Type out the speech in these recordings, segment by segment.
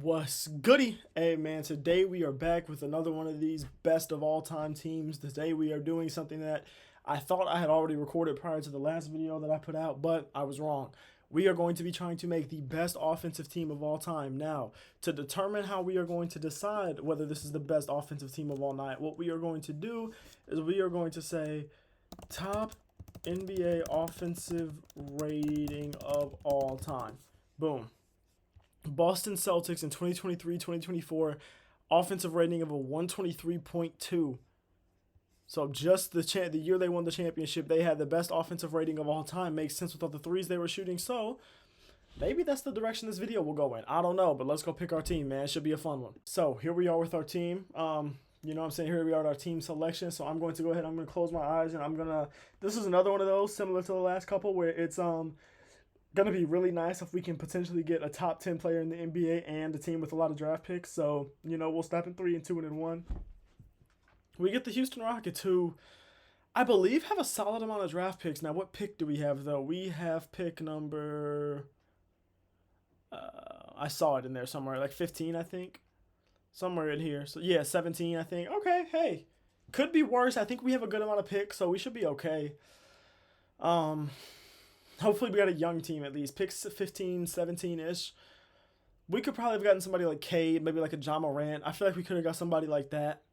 What's goody? Hey man, today we are back with another one of these best of all time teams. Today we are doing something that I thought I had already recorded prior to the last video that I put out, but I was wrong. We are going to be trying to make the best offensive team of all time. Now, to determine how we are going to decide whether this is the best offensive team of all night, what we are going to do is we are going to say top NBA offensive rating of all time. Boom. Boston Celtics in 2023-2024 offensive rating of a 123.2. So just the year they won the championship, they had the best offensive rating of all time. Makes sense with all the threes they were shooting. So maybe that's the direction this video will go in. I don't know, but let's go pick our team, man. It should be a fun one. So here we are with our team. You know what I'm saying? Here we are at our team selection. So I'm going to go ahead. I'm going to close my eyes, and I'm going to. This is another one of those similar to the last couple where it's gonna be really nice if we can potentially get a top 10 player in the NBA and a team with a lot of draft picks. So, we'll stop in 3 and 2 and in 1. We get the Houston Rockets, who I believe have a solid amount of draft picks. Now, what pick do we have, though? We have pick number. I saw it in there somewhere, like 15, I think. Somewhere in here. So, yeah, 17, I think. Okay, hey. Could be worse. I think we have a good amount of picks, so we should be okay. Hopefully we got a young team at least. Picks 15, 17-ish. We could probably have gotten somebody like Cade, maybe like a Ja Morant. I feel like we could have got somebody like that,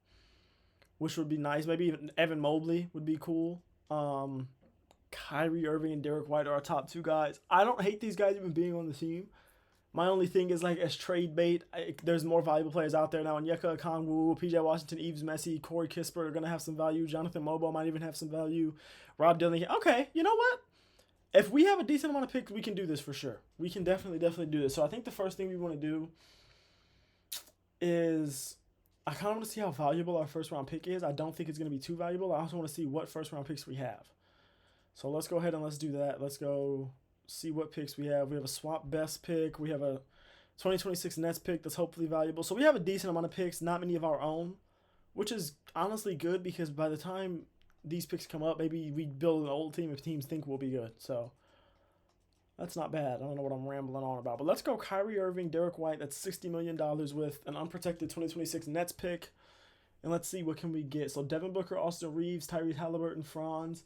which would be nice. Maybe even Evan Mobley would be cool. Kyrie Irving and Derek White are our top two guys. I don't hate these guys even being on the team. My only thing is, like, as trade bait, there's more valuable players out there now. Onyeka Okongwu, PJ Washington, Yves Messi, Corey Kispert are going to have some value. Jonathan Mobo might even have some value. Rob Dillingham. Okay, you know what? If we have a decent amount of picks, we can do this for sure. We can definitely do this. So I think the first thing we want to do is I kind of want to see how valuable our first round pick is. I don't think it's going to be too valuable. I also want to see what first round picks we have. So let's go ahead and let's do that. Let's go see what picks we have. We have a swap best pick. We have a 2026 Nets pick that's hopefully valuable. So we have a decent amount of picks, not many of our own, which is honestly good because by the time these picks come up, maybe we build an old team if teams think we'll be good. So that's not bad. I don't know what I'm rambling on about. But let's go Kyrie Irving, Derek White. That's $60 million with an unprotected 2026 Nets pick. And let's see what can we get. So Devin Booker, Austin Reeves, Tyrese Halliburton, Franz,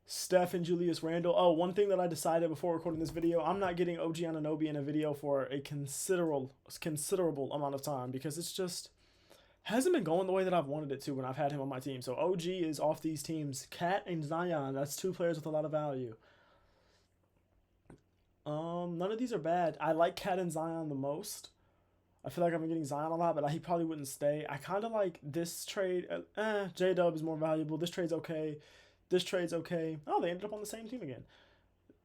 Steph, and Julius Randle. Oh, one thing that I decided before recording this video, I'm not getting OG Anunoby in a video for a considerable amount of time because it's just hasn't been going the way that I've wanted it to when I've had him on my team. So OG is off these teams. Cat and Zion, that's two players with a lot of value. None of these are bad. I like Cat and Zion the most. I feel like I've been getting Zion a lot, but he probably wouldn't stay. I kind of like this trade. J-Dub is more valuable. This trade's okay. This trade's okay. Oh, they ended up on the same team again.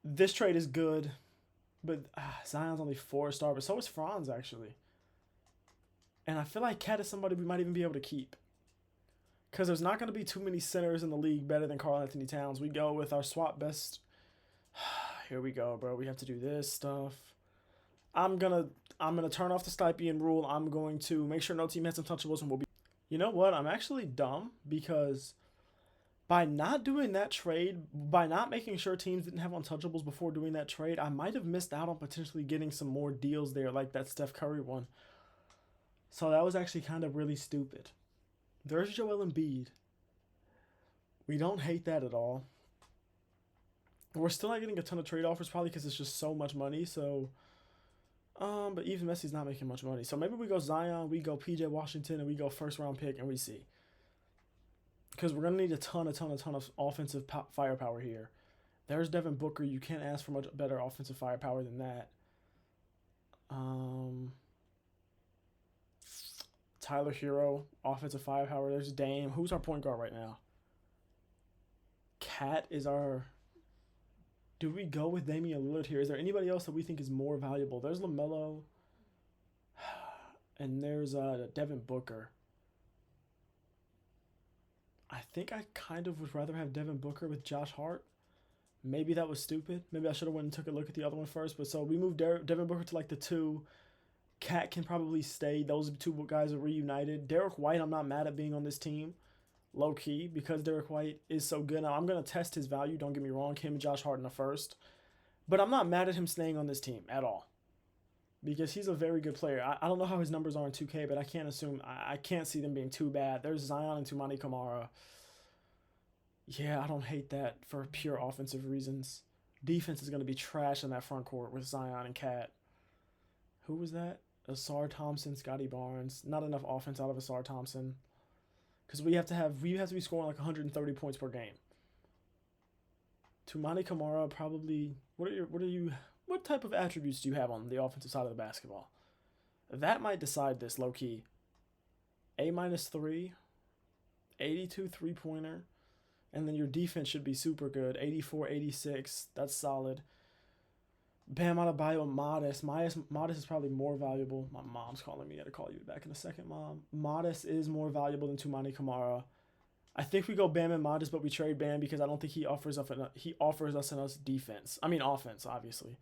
This trade is good, but Zion's only 4-star, but so is Franz, actually. And I feel like Cat is somebody we might even be able to keep. Because there's not going to be too many centers in the league better than Karl Anthony Towns. We go with our swap best. Here we go, bro. We have to do this stuff. I'm gonna turn off the Stipend rule. I'm going to make sure no team has untouchables and we'll be. You know what? I'm actually dumb because by not doing that trade, by not making sure teams didn't have untouchables before doing that trade, I might have missed out on potentially getting some more deals there, like that Steph Curry one. So that was actually kind of really stupid. There's Joel Embiid. We don't hate that at all. We're still not getting a ton of trade offers, probably because it's just so much money. So, but even Messi's not making much money. So maybe we go Zion, we go PJ Washington, and we go first round pick, and we see. Because we're gonna need a ton of offensive firepower here. There's Devin Booker. You can't ask for much better offensive firepower than that. Tyler Hero, offensive firepower. There's Dame. Who's our point guard right now? Cat is our. Do we go with Damian Lillard here? Is there anybody else that we think is more valuable? There's LaMelo. And there's Devin Booker. I think I kind of would rather have Devin Booker with Josh Hart. Maybe that was stupid. Maybe I should have went and took a look at the other one first. But so we moved Devin Booker to like the 2. Cat can probably stay. Those two guys are reunited. Derek White, I'm not mad at being on this team. Low key, because Derek White is so good. Now, I'm going to test his value. Don't get me wrong. Him and Josh Hart in the first. But I'm not mad at him staying on this team at all. because he's a very good player. I don't know how his numbers are in 2K, but I can't assume I can't see them being too bad. There's Zion and Tumani Kamara. Yeah, I don't hate that for pure offensive reasons. Defense is going to be trash in that front court with Zion and Cat. Who was that? Asar Thompson, Scotty Barnes. Not enough offense out of Asar Thompson. Because we have to be scoring like 130 points per game. Tumani Kamara probably. What type of attributes do you have on the offensive side of the basketball? That might decide this low key. A-3, 82 3-pointer, and then your defense should be super good. 84, 86. That's solid. Bam Adebayo, Modest. Modest is probably more valuable. My mom's calling me. I gotta call you back in a second, Mom. Modest is more valuable than Tumani Kamara. I think we go Bam and Modest, but we trade Bam because I don't think he offers us enough defense. I mean offense, obviously.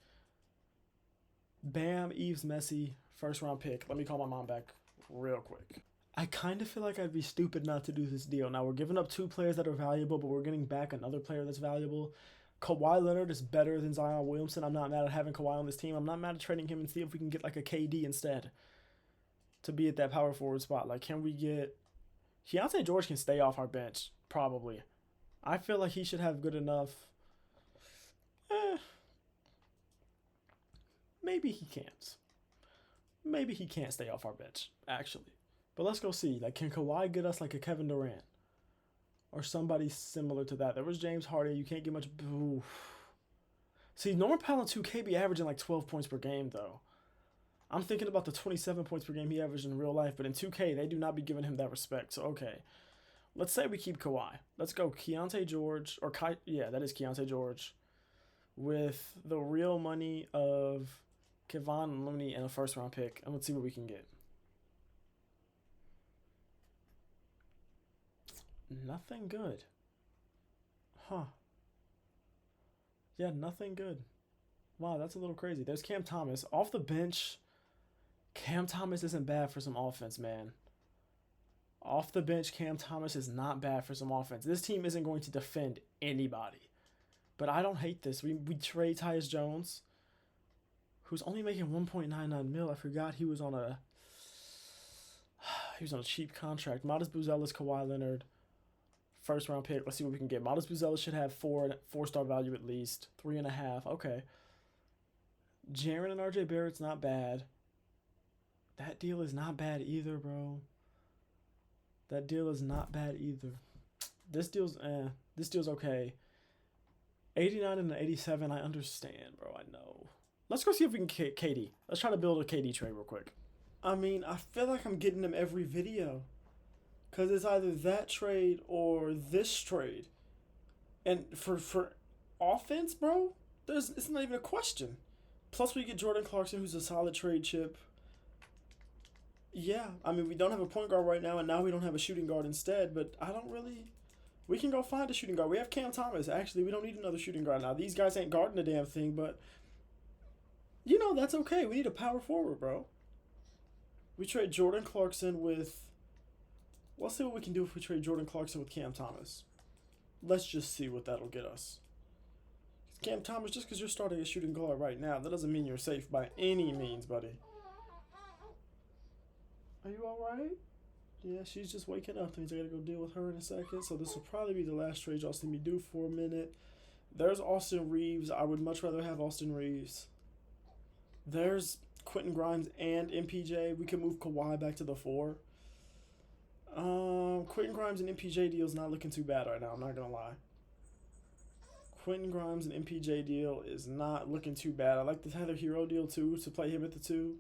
Bam, Eves, Messi, first round pick. Let me call my mom back real quick. I kind of feel like I'd be stupid not to do this deal. Now we're giving up 2 players that are valuable, but we're getting back another player that's valuable. Kawhi Leonard is better than Zion Williamson. I'm not mad at having Kawhi on this team. I'm not mad at trading him and see if we can get like a KD instead to be at that power forward spot. Like, can we get... Keontae George can stay off our bench, probably. I feel like he should have good enough... Maybe he can't. Maybe he can't stay off our bench, actually. But let's go see. Like, can Kawhi get us like a Kevin Durant? Or somebody similar to that. There was James Harden. You can't get much... Oof. See, Norman Powell in 2K be averaging like 12 points per game, though. I'm thinking about the 27 points per game he averaged in real life, but in 2K, they do not be giving him that respect. So, okay. Let's say we keep Kawhi. Let's go Keontae George, or yeah, that is Keontae George, with the real money of Kevon Looney and a first-round pick, and let's see what we can get. Nothing good. Huh. Yeah, nothing good. Wow, that's a little crazy. There's Cam Thomas. Off the bench, Cam Thomas isn't bad for some offense, man. Off the bench, Cam Thomas is not bad for some offense. This team isn't going to defend anybody. But I don't hate this. We trade Tyus Jones, who's only making 1.99 mil. I forgot he was on a cheap contract. Modest Buzelis, Kawhi Leonard, first round pick. Let's see what we can get. Modest Buzelis should have 4-star value at least. 3.5. Okay. Jaren and RJ Barrett's not bad. That deal is not bad either, bro. That deal is not bad either. This deal's okay. 89 and an 87, I understand, bro. I know. Let's go see if we can get KD. Let's try to build a KD trade real quick. I mean, I feel like I'm getting them every video. Because it's either that trade or this trade. And for offense, bro, it's not even a question. Plus, we get Jordan Clarkson, who's a solid trade chip. Yeah, I mean, we don't have a point guard right now, and now we don't have a shooting guard instead, but I don't really... We can go find a shooting guard. We have Cam Thomas. Actually, we don't need another shooting guard now. These guys ain't guarding a damn thing, but... You know, that's okay. We need a power forward, bro. We trade Jordan Clarkson with... Let's see what we can do if we trade Jordan Clarkson with Cam Thomas. Let's just see what that'll get us. Cam Thomas, just because you're starting a shooting guard right now, that doesn't mean you're safe by any means, buddy. Are you alright? Yeah, she's just waking up. That means I gotta go deal with her in a second. So this will probably be the last trade y'all see me do for a minute. There's Austin Reeves. I would much rather have Austin Reeves. There's Quentin Grimes and MPJ. We can move Kawhi back to the 4. Quentin Grimes and MPJ deal is not looking too bad right now. I'm not gonna lie. Quentin Grimes and MPJ deal is not looking too bad. I like the Tyler Hero deal too, to play him at the 2.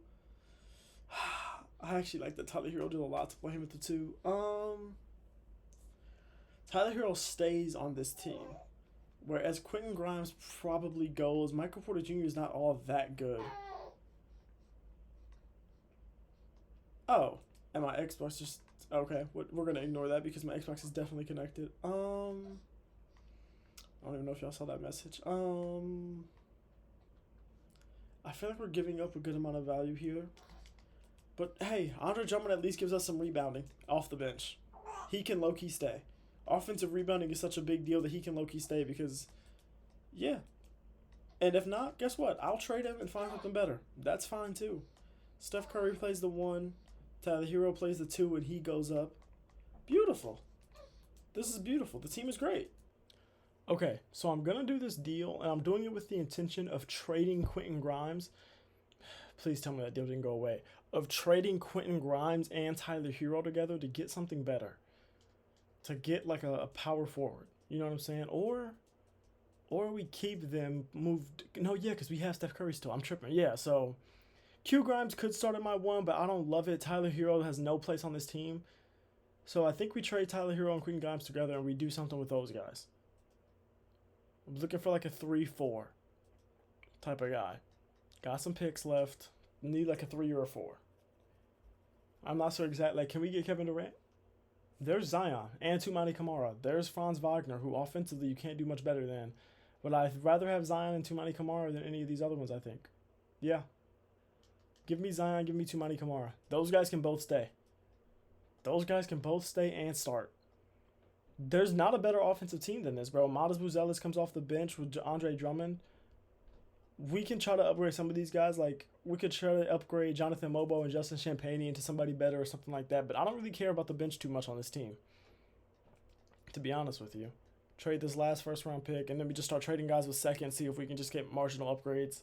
I actually like the Tyler Hero deal a lot, to play him at the 2. Tyler Hero stays on this team, whereas Quentin Grimes probably goes. Michael Porter Jr. is not all that good. Oh, and my Xbox just... Okay, we're going to ignore that because my Xbox is definitely connected. I don't even know if y'all saw that message. I feel like we're giving up a good amount of value here. But hey, Andre Drummond at least gives us some rebounding off the bench. He can low-key stay. Offensive rebounding is such a big deal that he can low-key stay because, yeah. And if not, guess what? I'll trade him and find something better. That's fine too. Steph Curry plays the 1, Tyler Hero plays the 2, and he goes up. Beautiful. This is beautiful. The team is great. Okay, so I'm going to do this deal, and I'm doing it with the intention of trading Quentin Grimes. Please tell me that deal didn't go away. Of trading Quentin Grimes and Tyler Hero together to get something better. To get like a power forward. You know what I'm saying? Or we keep them moved. No, yeah, because we have Steph Curry still. I'm tripping. Yeah, so Q Grimes could start at my 1, but I don't love it. Tyler Hero has no place on this team. So I think we trade Tyler Hero and Quentin Grimes together and we do something with those guys. I'm looking for like a 3-4 type of guy. Got some picks left. Need like a 3 or a 4. I'm not sure exactly. Like, can we get Kevin Durant? There's Zion and Tumani Kamara. There's Franz Wagner, who offensively you can't do much better than. But I'd rather have Zion and Tumani Kamara than any of these other ones, I think. Yeah. Give me Zion, give me Tumani Kamara. Those guys can both stay. Those guys can both stay and start. There's not a better offensive team than this, bro. Matas Buzelis comes off the bench with Andre Drummond. We can try to upgrade some of these guys. Like, we could try to upgrade Jonathan Mobo and Justin Champagne into somebody better or something like that. But I don't really care about the bench too much on this team, to be honest with you. Trade this last first-round pick, and then we just start trading guys with second, see if we can just get marginal upgrades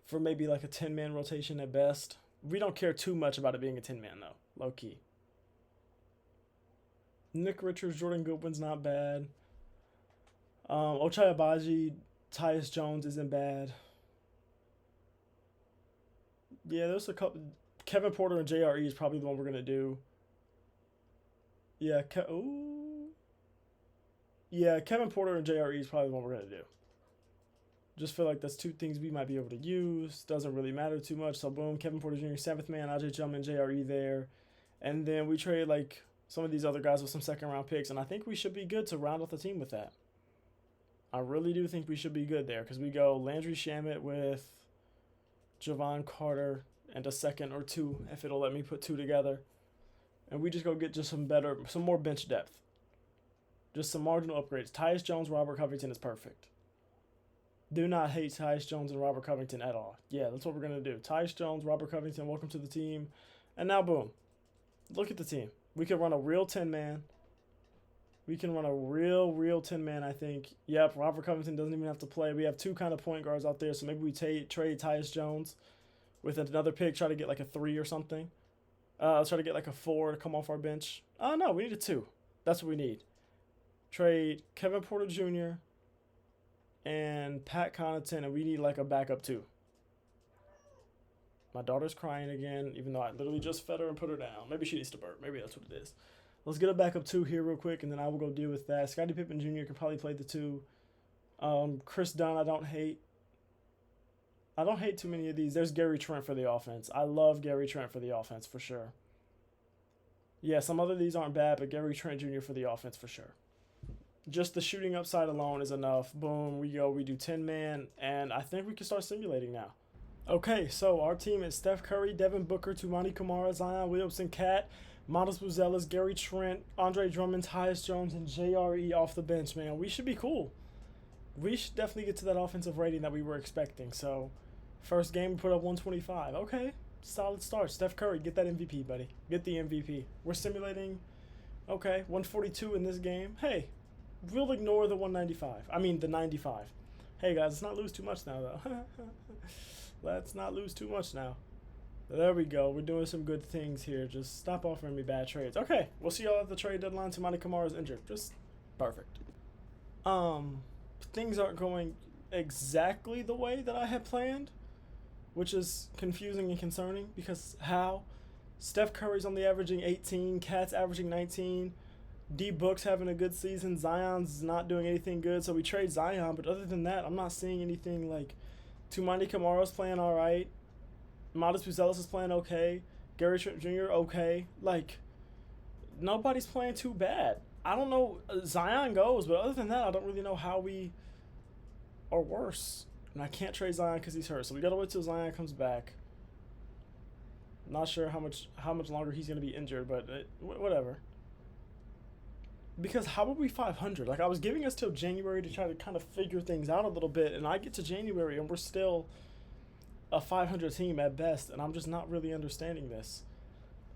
for maybe like a 10-man rotation at best. We don't care too much about it being a 10-man, though, low-key. Nick Richards, Jordan Goodwin's not bad. Ochai Agbaji, Tyus Jones isn't bad. Yeah, there's a couple. Kevin Porter and JRE is probably the one we're going to do. Yeah, Kevin Porter and JRE is probably the one we're going to do. Just feel like that's two things we might be able to use. Doesn't really matter too much. So, boom, Kevin Porter Jr., 7th man, AJ Drummond, JRE there. And then we trade, like, some of these other guys with some second-round picks. And I think we should be good to round out the team with that. I really do think we should be good there. Because we go Landry Shamet with Javon Carter and a second or 2, if it'll let me put 2 together. And we just go get just some more bench depth. Just some marginal upgrades. Tyus Jones, Robert Covington is perfect. Do not hate Tyus Jones and Robert Covington at all. Yeah, that's what we're going to do. Tyus Jones, Robert Covington, welcome to the team. And now, boom. Look at the team. We can run a real 10-man. We can run a real 10-man, I think. Yep, Robert Covington doesn't even have to play. We have 2 kind of point guards out there, so maybe we trade Tyus Jones with another pick, try to get like a 3 or something. Let's try to get like a 4 to come off our bench. Oh, no, we need a 2. That's what we need. Trade Kevin Porter Jr. and Pat Connaughton, and we need like a backup 2. My daughter's crying again, even though I literally just fed her and put her down. Maybe she needs to burp. Maybe that's what it is. Let's get a backup 2 here real quick, and then I will go deal with that. Scottie Pippen Jr. can probably play the 2. Chris Dunn, I don't hate too many of these. There's Gary Trent for the offense. I love Gary Trent for the offense for sure. Yeah, some other of these aren't bad, but Gary Trent Jr. for the offense for sure. Just the shooting upside alone is enough. Boom, we go. We do 10-man, and I think we can start simulating now. Okay, so our team is Steph Curry, Devin Booker, Tumani Kamara, Zion Williamson, Cat, Matas Buzelis, Gary Trent, Andre Drummond, Tyus Jones, and JRE off the bench, man. We should be cool. We should definitely get to that offensive rating that we were expecting. So, first game, we put up 125. Okay, solid start. Steph Curry, get that MVP, buddy. Get the MVP. We're simulating, okay, 142 in this game. Hey, we'll ignore the 195. I mean, the 95. Hey, guys, let's not lose too much now, though. Let's not lose too much now. There we go. We're doing some good things here. Just stop offering me bad trades. Okay, we'll see y'all at the trade deadline. Tumani Kamara is injured. Just perfect. Things aren't going exactly the way that I had planned, which is confusing and concerning because how? Steph Curry's only averaging 18, Cat's averaging 19, D Book's having a good season, Zion's not doing anything good, so we trade Zion, but other than that, I'm not seeing anything like Tumani Kamara's playing all right. Matas Buzelis is playing okay. Gary Trent Jr. okay. Like, nobody's playing too bad. I don't know. Zion goes, but other than that, I don't really know how we are worse. And I can't trade Zion because he's hurt. So we got to wait till Zion comes back. Not sure how much longer he's going to be injured, but whatever. Because how are we 500? Like, I was giving us till January to try to kind of figure things out a little bit, and I get to January and we're still a 500 team at best, and I'm just not really understanding this.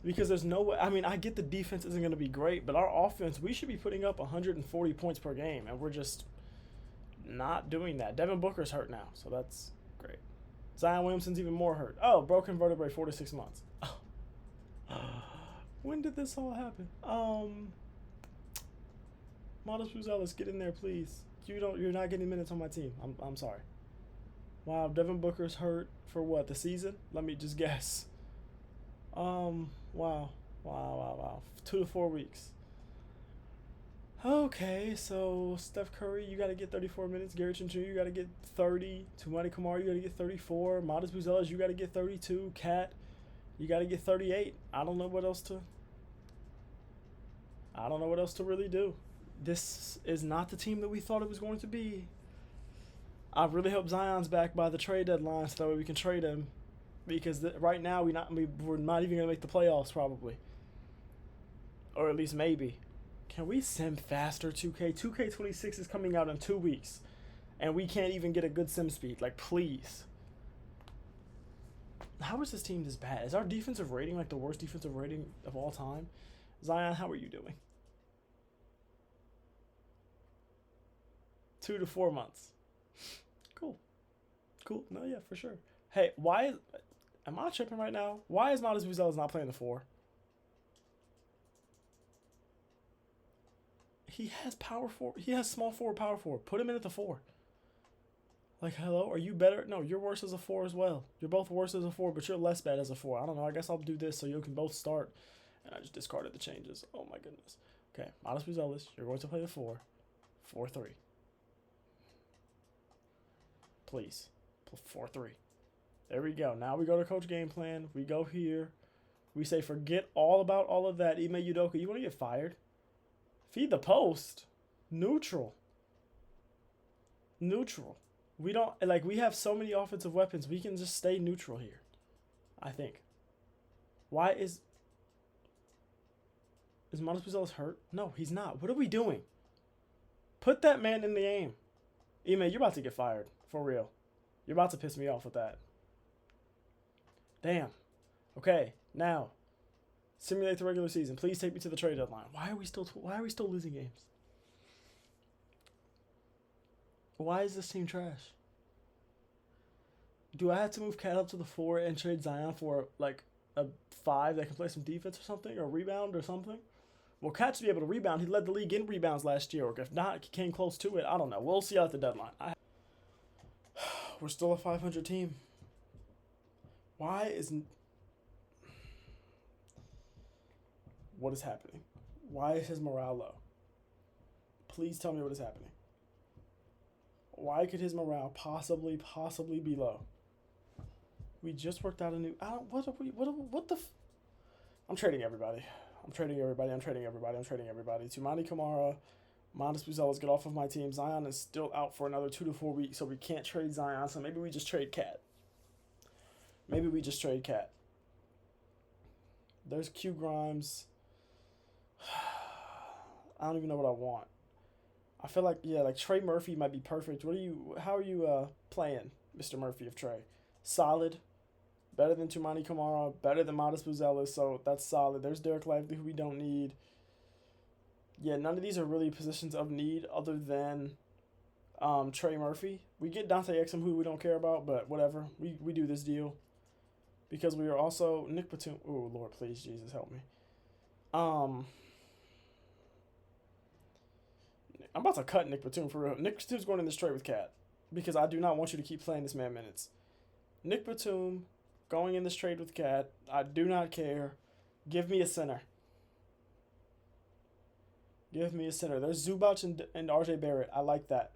Because there's no way. I mean, I get the defense isn't going to be great, but our offense, we should be putting up 140 points per game, and we're just not doing that. Devin Booker's hurt now, so that's great. Zion Williamson's even more hurt. Oh, broken vertebrae, 4 to 6 months. When did this all happen? Modest Buzelis, get in there, please. You're not getting minutes on my team. I'm sorry. Wow, Devin Booker's hurt for what, the season? Let me just guess. Wow. 2 to 4 weeks. Okay, so Steph Curry, you got to get 34 minutes. Gary Trent Jr., you got to get 30. Tumani Kamara, you got to get 34. Modest Buzelis, you got to get 32. Cat, you got to get 38. I don't know what else to really do. This is not the team that we thought it was going to be. I really hope Zion's back by the trade deadline so that way we can trade him. Because right now we're not even going to make the playoffs probably. Or at least maybe. Can we sim faster, 2K? 2K26 is coming out in 2 weeks. And we can't even get a good sim speed. Like, please. How is this team this bad? Is our defensive rating like the worst defensive rating of all time? Zion, how are you doing? 2 to 4 months. Cool. No, yeah, for sure. Hey, am I tripping right now? Why is Modest Buzelis not playing the 4? He has power 4. He has small 4, power 4. Put him in at the 4. Like, hello? Are you better? No, you're worse as a 4 as well. You're both worse as a 4, but you're less bad as a 4. I don't know. I guess I'll do this so you can both start. And I just discarded the changes. Oh, my goodness. Okay, Modest Buzelis, you're going to play the 4. 4-3. Please. 4-3. There we go. Now we go to coach game plan. We go here. We say forget all about all of that. Ime Udoka, you want to get fired? Feed the post. Neutral. We don't, like, we have so many offensive weapons. We can just stay neutral here. I think. Why is Modest Buzelis hurt? No, he's not. What are we doing? Put that man in the game. Ime, you're about to get fired. For real. You're about to piss me off with that. Damn. Okay, now. Simulate the regular season. Please take me to the trade deadline. Why are we still losing games? Why is this team trash? Do I have to move Cat up to the 4 and trade Zion for like a 5 that can play some defense or something, or rebound or something? Well, Cat should be able to rebound. He led the league in rebounds last year, or if not, he came close to it. I don't know. We'll see at the deadline. We're still a 500 team. What is happening? Why is his morale low? Please tell me what is happening. Why could his morale possibly be low? We just worked out a new. I'm trading everybody. Tumani Kamara, Modest Buzelis, get off of my team. Zion is still out for another 2 to 4 weeks, so we can't trade Zion. So maybe we just trade Cat. There's Q Grimes. I don't even know what I want. I feel like, like Trey Murphy might be perfect. How are you playing, Mr. Murphy of Trey? Solid. Better than Tumani Kamara. Better than Modest Buzelis, so that's solid. There's Derek Lively, who we don't need. Yeah, none of these are really positions of need other than Trey Murphy. We get Dante Exum, who we don't care about, but whatever. We do this deal. Because we are also Nick Batum. Oh, Lord, please, Jesus, help me. I'm about to cut Nick Batum for real. Nick Batum's going in this trade with Cat. Because I do not want you to keep playing this man minutes. Nick Batum going in this trade with Cat. I do not care. Give me a center. There's Zubac and RJ Barrett. I like that.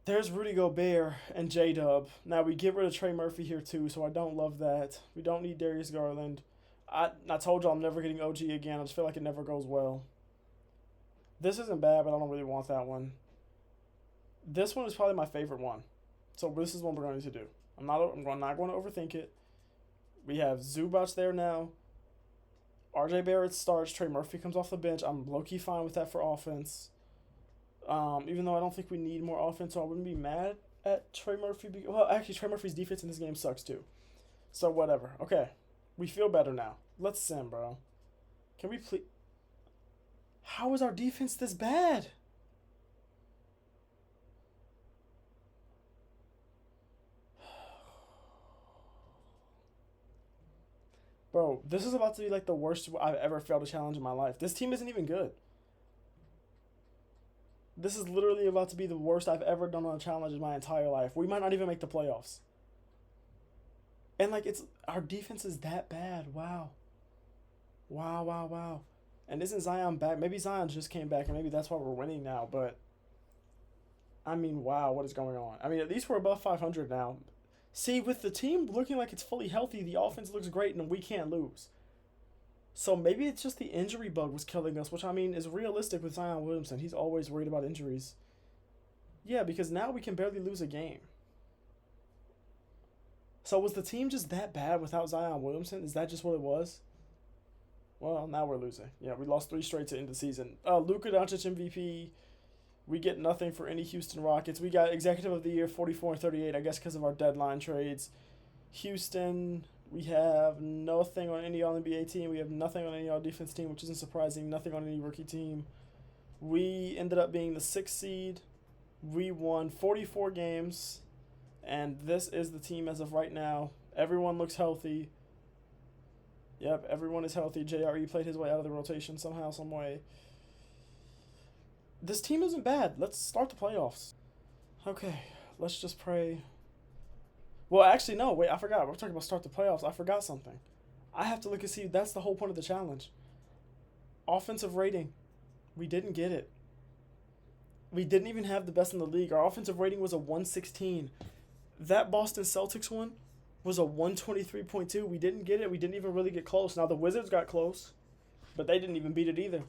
There's Rudy Gobert and J-Dub. Now, we get rid of Trey Murphy here, too, so I don't love that. We don't need Darius Garland. I told you I'm never getting OG again. I just feel like it never goes well. This isn't bad, but I don't really want that one. This one is probably my favorite one. So this is what we're going to do. I'm not going to overthink it. We have Zubac there now. RJ Barrett starts. Trey Murphy comes off the bench. I'm low key fine with that for offense. Even though I don't think we need more offense, so I wouldn't be mad at Trey Murphy. Well, actually, Trey Murphy's defense in this game sucks too. So whatever. Okay, we feel better now. Let's sim, bro. Can we please? How is our defense this bad? Bro, this is about to be like the worst I've ever failed a challenge in my life. This team isn't even good. This is literally about to be the worst I've ever done on a challenge in my entire life. We might not even make the playoffs. And like it's our defense is that bad. Wow. Wow, wow, wow. And isn't Zion back? Maybe Zion just came back and maybe that's why we're winning now, but I mean, wow, what is going on? I mean, at least we're above 500 now. See, with the team looking like it's fully healthy, the offense looks great and we can't lose. So maybe it's just the injury bug was killing us, which I mean is realistic with Zion Williamson. He's always worried about injuries. Yeah, because now we can barely lose a game. So was the team just that bad without Zion Williamson? Is that just what it was? Well, now we're losing. Yeah, we lost 3 straight to end the season. Luka Doncic MVP. We get nothing for any Houston Rockets. We got Executive of the Year 44 and 38, I guess because of our deadline trades. Houston, we have nothing on any All-NBA team. We have nothing on any All-Defense team, which isn't surprising. Nothing on any rookie team. We ended up being the 6th seed. We won 44 games. And this is the team as of right now. Everyone looks healthy. Yep, everyone is healthy. JRE played his way out of the rotation somehow, some way. This team isn't bad. Let's start the playoffs. Okay, let's just pray. Well, actually, no. Wait, I forgot. We're talking about start the playoffs. I forgot something. I have to look and see. That's the whole point of the challenge. Offensive rating. We didn't get it. We didn't even have the best in the league. Our offensive rating was a 116. That Boston Celtics one was a 123.2. We didn't get it. We didn't even really get close. Now, the Wizards got close, but they didn't even beat it either.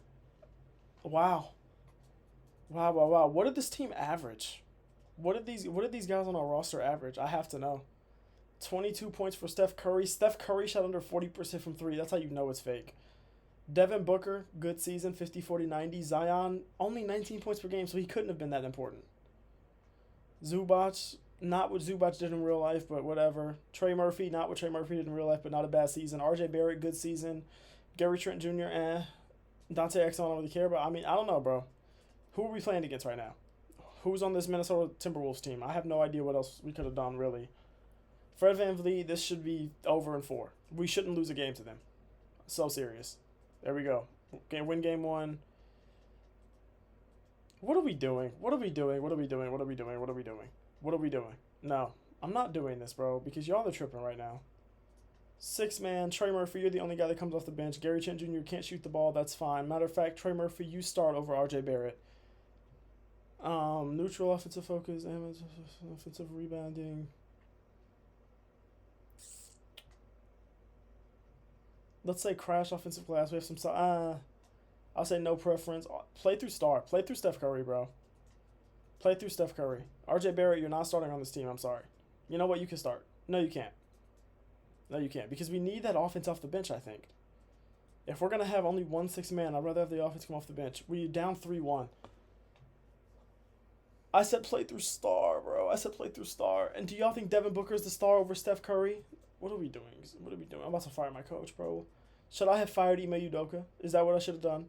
Wow. Wow, wow, wow. What did this team average? What did these guys on our roster average? I have to know. 22 points for Steph Curry. Steph Curry shot under 40% from 3. That's how you know it's fake. Devin Booker, good season, 50, 40, 90. Zion, only 19 points per game, so he couldn't have been that important. Zubac, not what Zubac did in real life, but whatever. Trey Murphy, not what Trey Murphy did in real life, but not a bad season. RJ Barrett, good season. Gary Trent Jr., Dante Exum, I don't really care, but I mean, I don't know, bro. Who are we playing against right now? Who's on this Minnesota Timberwolves team? I have no idea what else we could have done, really. Fred VanVleet, this should be over in 4. We shouldn't lose a game to them. So serious. There we go. Win game 1. What are we doing? What are we doing? What are we doing? What are we doing? What are we doing? What are we doing? No, I'm not doing this, bro, because y'all are tripping right now. 6-man, Trey Murphy, you're the only guy that comes off the bench. Gary Trent Jr. can't shoot the ball. That's fine. Matter of fact, Trey Murphy, you start over RJ Barrett. Neutral offensive focus, offensive rebounding. Let's say crash offensive glass. We have some. I'll say no preference. Play through star. Play through Steph Curry, bro. Play through Steph Curry. RJ Barrett, you're not starting on this team. I'm sorry. You know what? You can start. No, you can't. No, you can't. Because we need that offense off the bench, I think. If we're going to have only 1 6-man, I'd rather have the offense come off the bench. We're down 3-1. I said play through star, bro. I said play through star. And do y'all think Devin Booker is the star over Steph Curry? What are we doing? What are we doing? I'm about to fire my coach, bro. Should I have fired Ime Udoka? Is that what I should have done?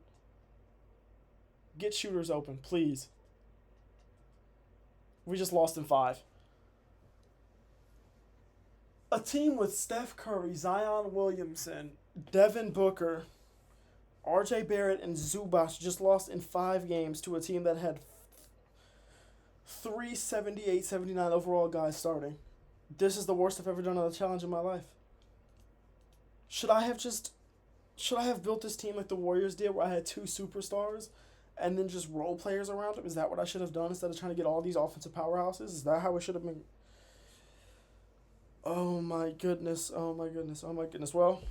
Get shooters open, please. We just lost in 5. A team with Steph Curry, Zion Williamson, Devin Booker, RJ Barrett, and Zubac just lost in 5 games to a team that had 3 78, 79 overall guys starting. This is the worst I've ever done on a challenge in my life. Should I have built this team like the Warriors did, where I had 2 superstars and then just role players around them? Is that what I should have done instead of trying to get all these offensive powerhouses? Is that how it should have been? Oh my goodness. Oh my goodness. Oh my goodness. Well,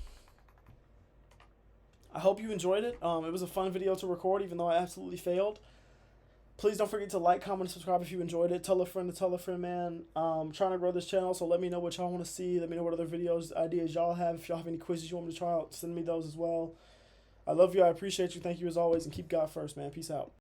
I hope you enjoyed it. It was a fun video to record, even though I absolutely failed. Please don't forget to like, comment, and subscribe if you enjoyed it. Tell a friend to tell a friend, man. Trying to grow this channel, so let me know what y'all want to see. Let me know what other videos, ideas y'all have. If y'all have any quizzes you want me to try out, send me those as well. I love you. I appreciate you. Thank you as always. And keep God first, man. Peace out.